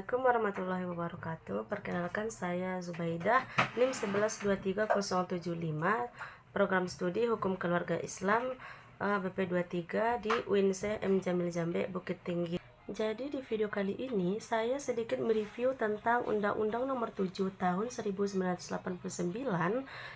Assalamualaikum warahmatullahi wabarakatuh. Perkenalkan, saya Zubaidah, NIM 1132075, Program Studi Hukum Keluarga Islam BP23 di UINSE M. Jamil Jambe, Bukit Tinggi. Jadi di video kali ini saya sedikit mereview tentang Undang-Undang Nomor 7 Tahun 1989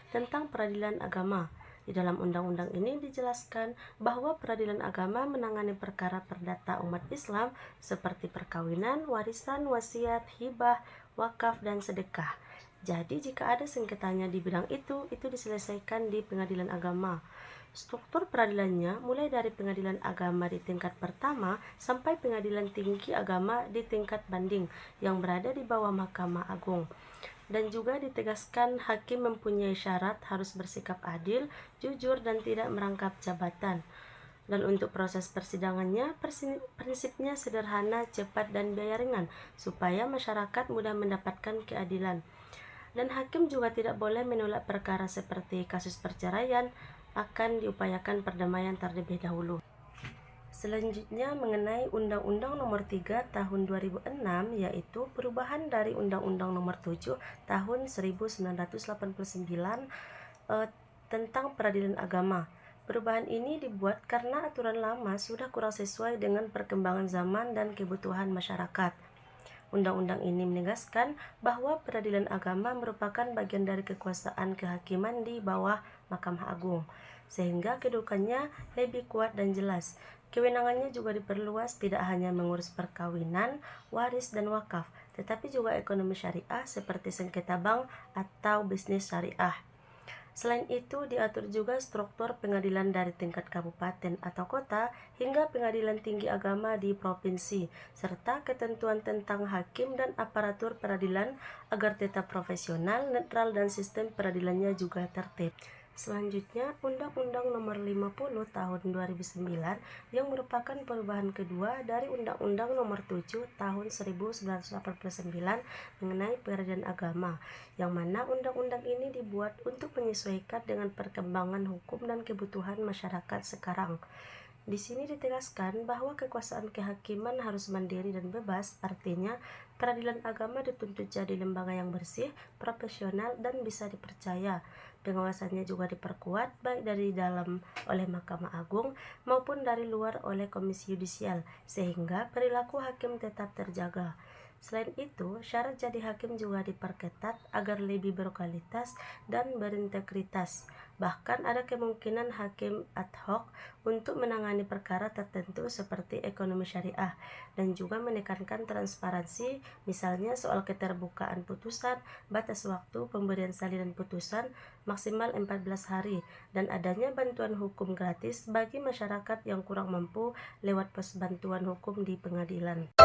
tentang Peradilan Agama. Di dalam undang-undang ini dijelaskan bahwa peradilan agama menangani perkara perdata umat Islam seperti perkawinan, warisan, wasiat, hibah, wakaf, dan sedekah. Jadi jika ada sengketanya di bidang itu diselesaikan di pengadilan agama. Struktur peradilannya mulai dari pengadilan agama di tingkat pertama sampai pengadilan tinggi agama di tingkat banding yang berada di bawah Mahkamah Agung. Dan juga ditegaskan hakim mempunyai syarat harus bersikap adil, jujur, dan tidak merangkap jabatan. Dan untuk proses persidangannya, prinsipnya sederhana, cepat, dan biaya ringan, supaya masyarakat mudah mendapatkan keadilan. Dan hakim juga tidak boleh menolak perkara seperti kasus perceraian, akan diupayakan perdamaian terlebih dahulu. Selanjutnya mengenai Undang-Undang Nomor 3 Tahun 2006, yaitu perubahan dari Undang-Undang Nomor 7 Tahun 1989 tentang Peradilan Agama. Perubahan ini dibuat karena aturan lama sudah kurang sesuai dengan perkembangan zaman dan kebutuhan masyarakat. Undang-undang ini menegaskan bahwa peradilan agama merupakan bagian dari kekuasaan kehakiman di bawah Mahkamah Agung, sehingga kedudukannya lebih kuat dan jelas. Kewenangannya juga diperluas, tidak hanya mengurus perkawinan, waris, dan wakaf, tetapi juga ekonomi syariah seperti sengketa bank atau bisnis syariah. Selain itu, diatur juga struktur pengadilan dari tingkat kabupaten atau kota hingga pengadilan tinggi agama di provinsi, serta ketentuan tentang hakim dan aparatur peradilan agar tetap profesional, netral, dan sistem peradilannya juga tertib. Selanjutnya, Undang-Undang Nomor 50 Tahun 2009 yang merupakan perubahan kedua dari Undang-Undang Nomor 7 Tahun 1989 mengenai peradilan agama, yang mana undang-undang ini dibuat untuk menyesuaikan dengan perkembangan hukum dan kebutuhan masyarakat sekarang. Di sini ditegaskan bahwa kekuasaan kehakiman harus mandiri dan bebas, artinya peradilan agama dituntut jadi lembaga yang bersih, profesional, dan bisa dipercaya. Pengawasannya juga diperkuat baik dari dalam oleh Mahkamah Agung maupun dari luar oleh Komisi Yudisial, sehingga perilaku hakim tetap terjaga. Selain itu, syarat jadi hakim juga diperketat agar lebih berkualitas dan berintegritas. Bahkan ada kemungkinan hakim ad hoc untuk menangani perkara tertentu seperti ekonomi syariah, dan juga menekankan transparansi, misalnya soal keterbukaan putusan, batas waktu pemberian salinan putusan maksimal 14 hari, dan adanya bantuan hukum gratis bagi masyarakat yang kurang mampu lewat pos bantuan hukum di pengadilan.